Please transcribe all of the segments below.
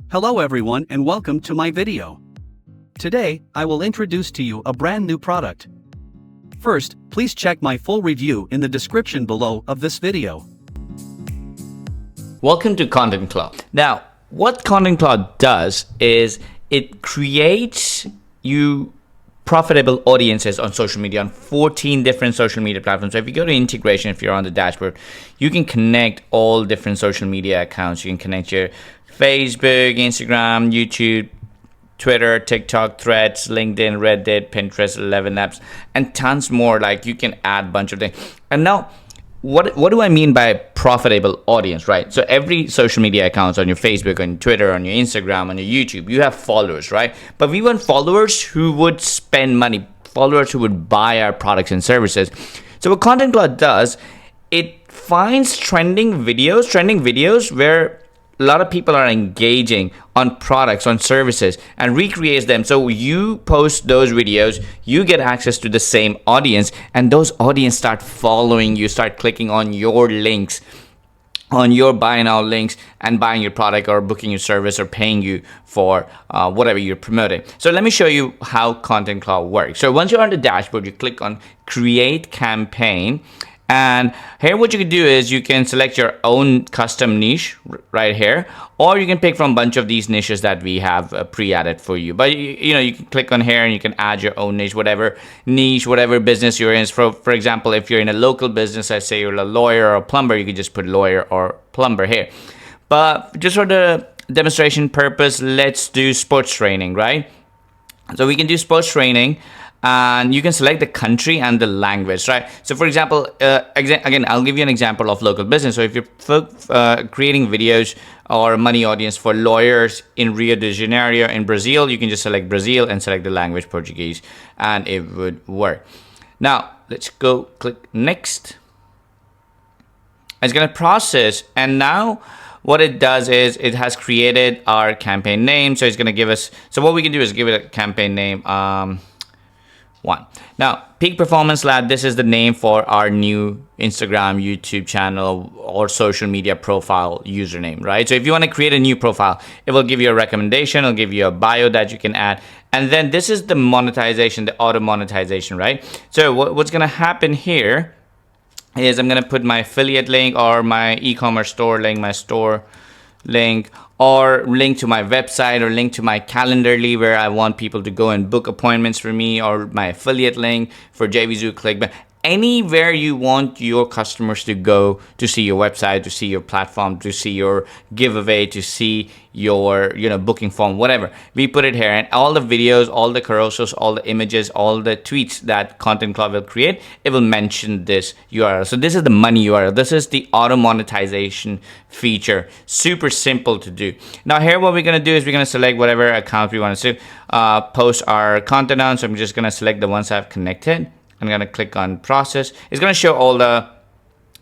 Hello everyone and welcome to my video. Today, I will introduce to you a brand new product. First, please check my full review in the description below of this video. Welcome to ContentClaw. Now, what ContentClaw does is it creates you profitable audiences on social media on 14 different social media platforms. So if you go to integration, if you're on the dashboard, you can connect all different social media accounts. You can connect your Facebook, Instagram, YouTube, Twitter, TikTok, Threads, LinkedIn, Reddit, Pinterest, 11 apps, and tons more. Like you can add a bunch of things. And now, what do I mean by profitable audience, right? So every social media accounts on your Facebook, on Twitter, on your Instagram, on your YouTube, you have followers, right? But we want followers who would spend money, followers who would buy our products and services. So what ContentClaw does, it finds trending videos where a lot of people are engaging on products, on services, and recreates them. So you post those videos, you get access to the same audience, and those audience start following you, start clicking on your links, on your buy now links, and buying your product or booking your service or paying you for whatever you're promoting. So let me show you how ContentClaw works. So once you're on the dashboard, you click on Create Campaign. And here what you can do is you can select your own custom niche right here, or you can pick from a bunch of these niches that we have pre-added for you. But you can click on here and you can add your own niche, whatever business you're in. For example, if you're in a local business, let's say you're a lawyer or a plumber, you can just put lawyer or plumber here. But just for the demonstration purpose, let's do sports training, right? So we can do sports training. And you can select the country and the language, right? So for example, again, I'll give you an example of local business. So if you're creating videos or a money audience for lawyers in Rio de Janeiro in Brazil, you can just select Brazil and select the language Portuguese, and it would work. Now, let's go click next. It's gonna process, and now what it does is it has created our campaign name. So it's gonna give us, so what we can do is give it a campaign name, one. Now, Peak Performance Lab, this is the name for our new Instagram, YouTube channel, or social media profile username, right? So if you want to create a new profile, it will give you a recommendation, it'll give you a bio that you can add. And then this is the monetization, the auto monetization, right? So what's going to happen here is I'm going to put my affiliate link or my e-commerce store link, my store link, or link to my website, or link to my Calendly where I want people to go and book appointments for me, or my affiliate link for JVZoo ClickBank. Anywhere you want your customers to go to see your website, to see your platform, to see your giveaway, to see your booking form, whatever. We put it here, and all the videos, all the carousels, all the images, all the tweets that ContentClaw will create, it will mention this URL. So this is the money URL. This is the auto monetization feature. Super simple to do. Now here what we're going to do is we're going to select whatever account we want to post our content on. So I'm just going to select the ones I've connected. I'm going to click on process. It's going to show all the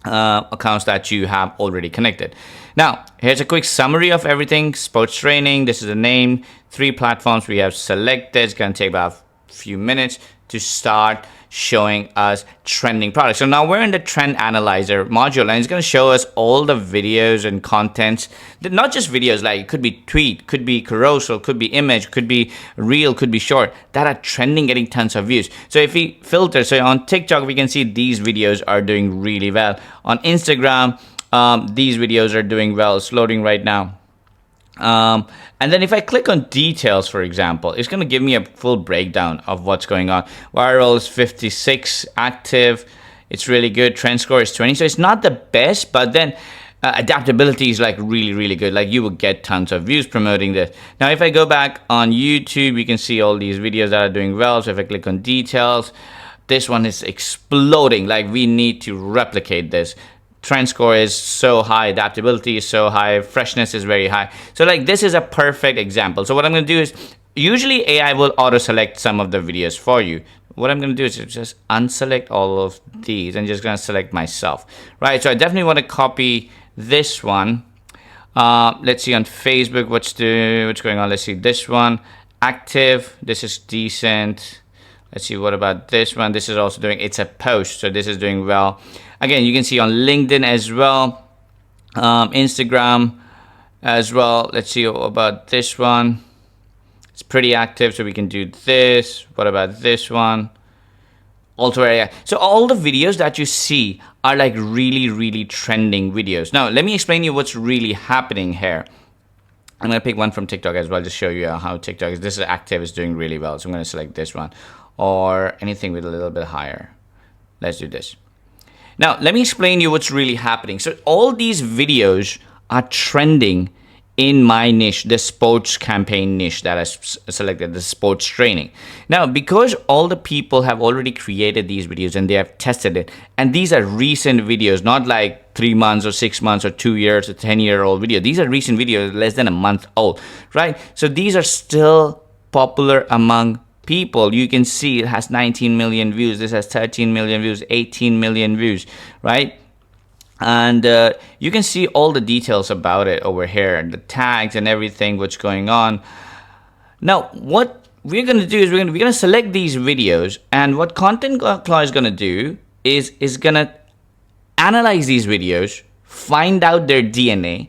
accounts that you have already connected. Now, here's a quick summary of everything. Sports training, this is the name. 3 platforms we have selected. It's going to take about a few minutes to start showing us trending products. So now we're in the trend analyzer module, and it's going to show us all the videos and contents, not just videos, like it could be tweet, could be carousel, could be image, could be reel, could be short, that are trending, getting tons of views. So if we filter, so on TikTok, we can see these videos are doing really well. On Instagram, these videos are doing well. It's loading right now. And then if I click on details, for example, it's going to give me a full breakdown of what's going on. Viral is 56, active, it's really good. Trend score is 20. So it's not the best, but then adaptability is like really, really good. Like you will get tons of views promoting this. Now, if I go back on YouTube, you can see all these videos that are doing well. So if I click on details, this one is exploding. Like we need to replicate this. Trend score is so high, adaptability is so high, freshness is very high. So like this is a perfect example. So what I'm going to do is, usually AI will auto select some of the videos for you. What I'm going to do is just unselect all of these and just going to select myself, right? So I definitely want to copy this one. Let's see on Facebook what's going on. Let's see this one, active. This is decent. Let's see, what about this one? This is also doing, it's a post, so this is doing well. Again, you can see on LinkedIn as well, Instagram, as well. Let's see about this one. It's pretty active, so we can do this. What about this one? Also area. So all the videos that you see are like really trending videos. Now let me explain you what's really happening here. I'm gonna pick one from TikTok as well, just show you how TikTok is. This is active, is doing really well. So I'm gonna select this one, or anything with a little bit higher. Let's do this. Now let me explain you what's really happening. So all these videos are trending in my niche, the sports campaign niche that I selected, the sports training. Now, because all the people have already created these videos and they have tested it, and these are recent videos, not like 3 months or 6 months or 2 years or 10-year-old video. These are recent videos, less than a month old, right? So these are still popular among people. You can see it has 19 million views. This has 13 million views, 18 million views, right? And you can see all the details about it over here, the tags and everything, what's going on. Now, what we're going to do is we're going to select these videos, and what ContentClaw is going to do is going to analyze these videos, find out their DNA,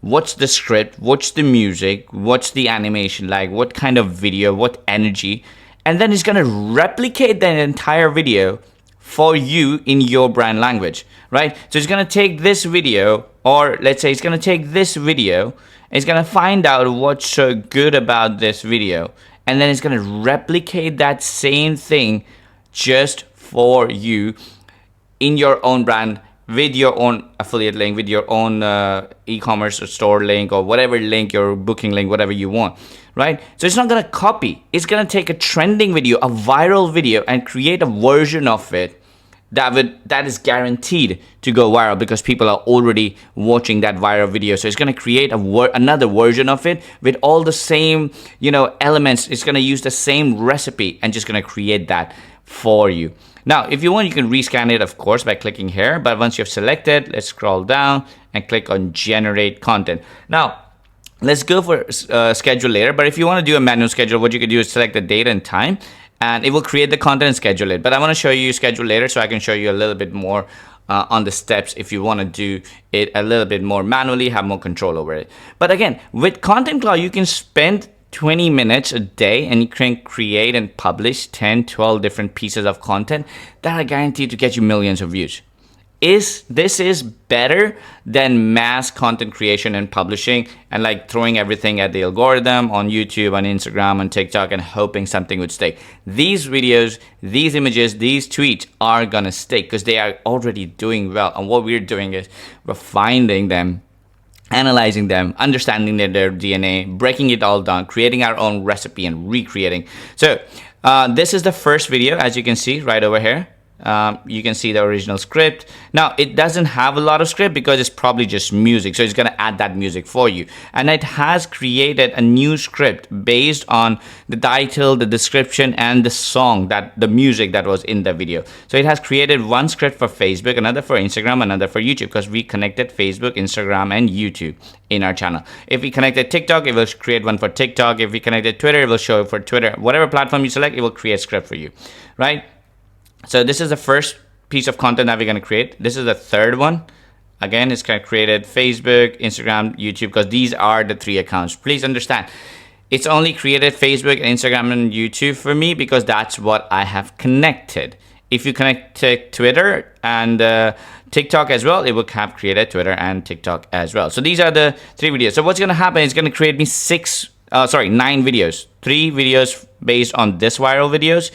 what's the script, what's the music, what's the animation like, what kind of video, what energy, and then it's going to replicate that entire video for you in your brand language, right? So it's gonna take this video, or let's say it's gonna take this video, it's gonna find out what's so good about this video, and then it's gonna replicate that same thing just for you in your own brand, with your own affiliate link, with your own e-commerce or store link, or whatever link, your booking link, whatever you want, right? So it's not gonna copy, it's gonna take a trending video, a viral video, and create a version of it that is guaranteed to go viral, because people are already watching that viral video. So it's going to create another version of it with all the same, elements. It's going to use the same recipe and just going to create that for you. Now, if you want, you can rescan it, of course, by clicking here. But once you've selected, let's scroll down and click on generate content. Now, let's go for schedule later. But if you want to do a manual schedule, what you can do is select the date and time, and it will create the content and schedule it. But I want to show you schedule later, so I can show you a little bit more on the steps if you want to do it a little bit more manually, have more control over it. But again, with ContentClaw, you can spend 20 minutes a day and you can create and publish 10, 12 different pieces of content that are guaranteed to get you millions of views. This is better than mass content creation and publishing and like throwing everything at the algorithm on YouTube, on Instagram, on TikTok, and hoping something would stick. These videos, these images, these tweets are gonna stick because they are already doing well. And what we're doing is we're finding them, analyzing them, understanding their DNA, breaking it all down, creating our own recipe and recreating. So this is the first video, as you can see right over here. You can see the original script. Now it doesn't have a lot of script because it's probably just music, so it's going to add that music for you, and it has created a new script based on the title, the description, and the song, that the music that was in the video. So it has created one script for Facebook, another for Instagram, another for YouTube, because we connected Facebook, Instagram, and YouTube in our channel. If we connected TikTok, it will create one for TikTok. If we connected Twitter, it will show it for Twitter. Whatever platform you select, it will create a script for you, right? So this is the first piece of content that we're going to create. This is the third one. Again, it's going to create Facebook, Instagram, YouTube, because these are the 3 accounts. Please understand, it's only created Facebook, Instagram, and YouTube for me because that's what I have connected. If you connect to Twitter and TikTok as well, it will have created Twitter and TikTok as well. So these are the 3 videos. So what's going to happen is going to create me 9 videos. 3 videos based on this viral videos,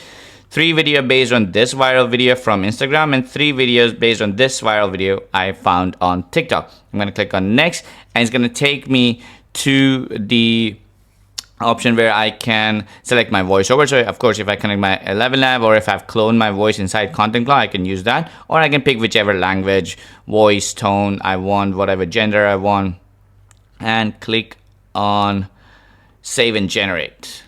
3 videos based on this viral video from Instagram, and 3 videos based on this viral video I found on TikTok. I'm going to click on next, and it's going to take me to the option where I can select my voiceover. So of course, if I connect my 11 Lab, or if I've cloned my voice inside ContentClaw, I can use that, or I can pick whichever language, voice, tone I want, whatever gender I want, and click on save and generate.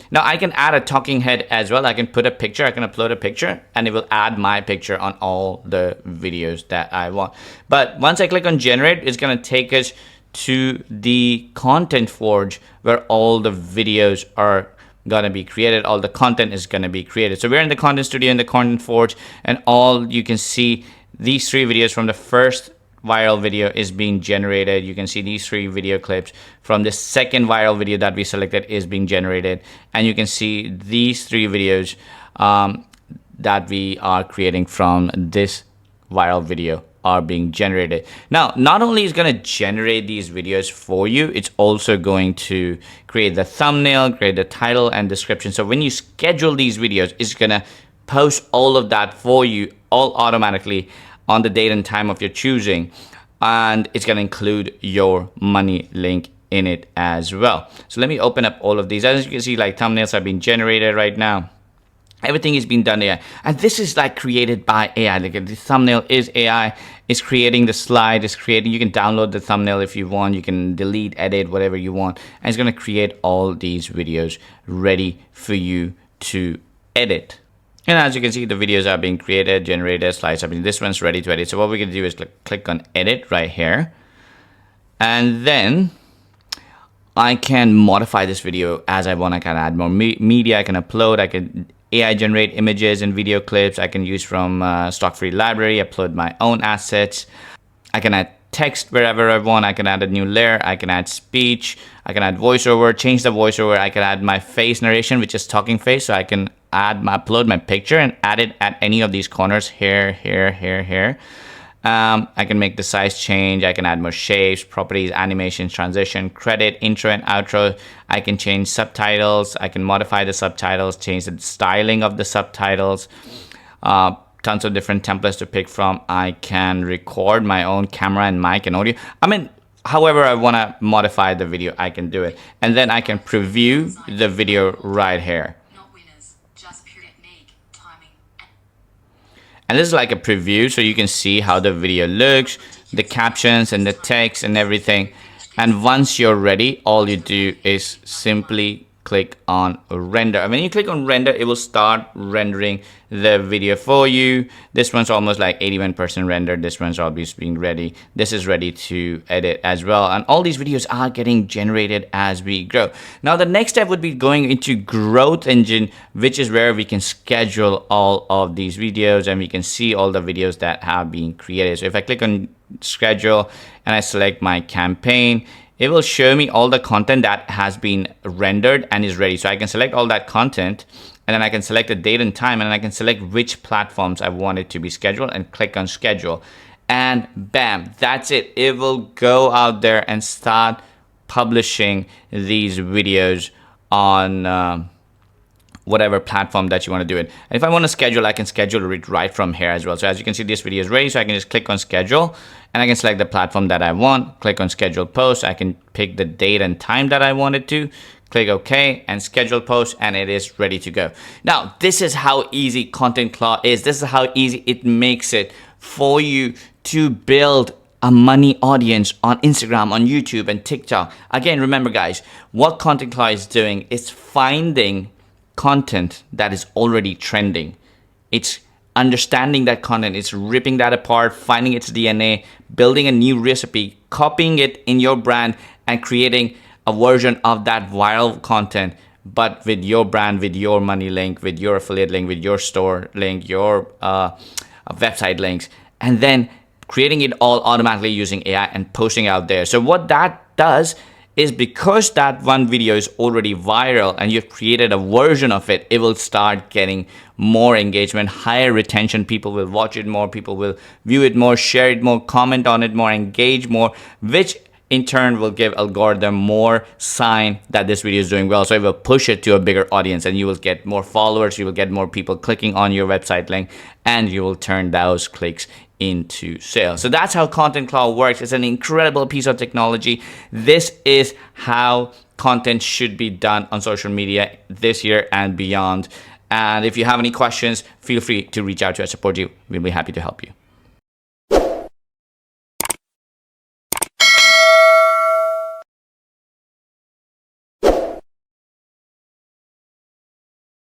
Now I can add a talking head as well. I can put a picture, I can upload a picture, and it will add my picture on all the videos that I want. But once I click on generate, it's going to take us to the ContentForge, where all the videos are going to be created, all the content is going to be created. So we're in the content studio in the ContentForge, and all you can see these 3 videos from the first viral video is being generated. You can see these 3 video clips from the second viral video that we selected is being generated, and you can see these 3 videos that we are creating from this viral video are being generated. Now, not only is going to generate these videos for you, it's also going to create the thumbnail, create the title and description. So when you schedule these videos, it's going to post all of that for you all automatically on the date and time of your choosing, and it's going to include your money link in it as well. So let me open up all of these. As you can see, like thumbnails are being generated right now. Everything is being done AI, and this is like created by AI. Like the thumbnail is AI. It's creating the slide. It's creating. You can download the thumbnail if you want. You can delete, edit, whatever you want, and it's going to create all these videos ready for you to edit. And as you can see, the videos are being created, generated, slides are being. This one's ready to edit. So what we can do is click on edit right here, and then I can modify this video as I want. I can add more media. I can upload. I can AI generate images and video clips. I can use from stock free library, upload my own assets. I can add text wherever I want. I can add a new layer. I can add speech. I can add voiceover, change the voiceover. I can add my face narration, which is talking face. So I can upload my picture and add it at any of these corners here, here, here, here. I can make the size change. I can add more shapes, properties, animations, transition, credit, intro and outro. I can change subtitles. I can modify the subtitles, change the styling of the subtitles. Tons of different templates to pick from. I can record my own camera and mic and audio. I mean, however I want to modify the video, I can do it. And then I can preview the video right here. And this is like a preview, so you can see how the video looks, the captions and the text and everything. And once you're ready, all you do is simply click on render. And when you click on render, it will start rendering the video for you. This one's almost like 81% rendered. This one's obviously being ready. This is ready to edit as well. And all these videos are getting generated as we grow. Now, the next step would be going into GrowthEngine, which is where we can schedule all of these videos and we can see all the videos that have been created. So if I click on schedule and I select my campaign, it will show me all the content that has been rendered and is ready. So I can select all that content, and then I can select the date and time, and I can select which platforms I want it to be scheduled and click on schedule. And bam, that's it. It will go out there and start publishing these videos on whatever platform that you want to do it. And if I want to schedule, I can schedule it right from here as well. So as you can see, this video is ready. So I can just click on schedule and I can select the platform that I want, click on schedule post. I can pick the date and time that I want it to, click OK and schedule post, and it is ready to go. Now, this is how easy ContentClaw is. This is how easy it makes it for you to build a money audience on Instagram, on YouTube and TikTok. Again, remember guys, what ContentClaw is doing is finding content that is already trending. It's understanding that content, it's ripping that apart, finding its DNA, building a new recipe, copying it in your brand, and creating a version of that viral content, but with your brand, with your money link, with your affiliate link, with your store link, your website links, and then creating it all automatically using AI and posting out there. So what that does is, because that one video is already viral and you've created a version of it, it will start getting more engagement, higher retention. People will watch it more, people will view it more, share it more, comment on it more, engage more, which in turn will give algorithm more sign that this video is doing well. So it will push it to a bigger audience and you will get more followers, you will get more people clicking on your website link, and you will turn those clicks into sales. So that's how ContentClaw works. It's an incredible piece of technology. This is how content should be done on social media this year and beyond. And if you have any questions, feel free to reach out to us, support you. We'll be happy to help you.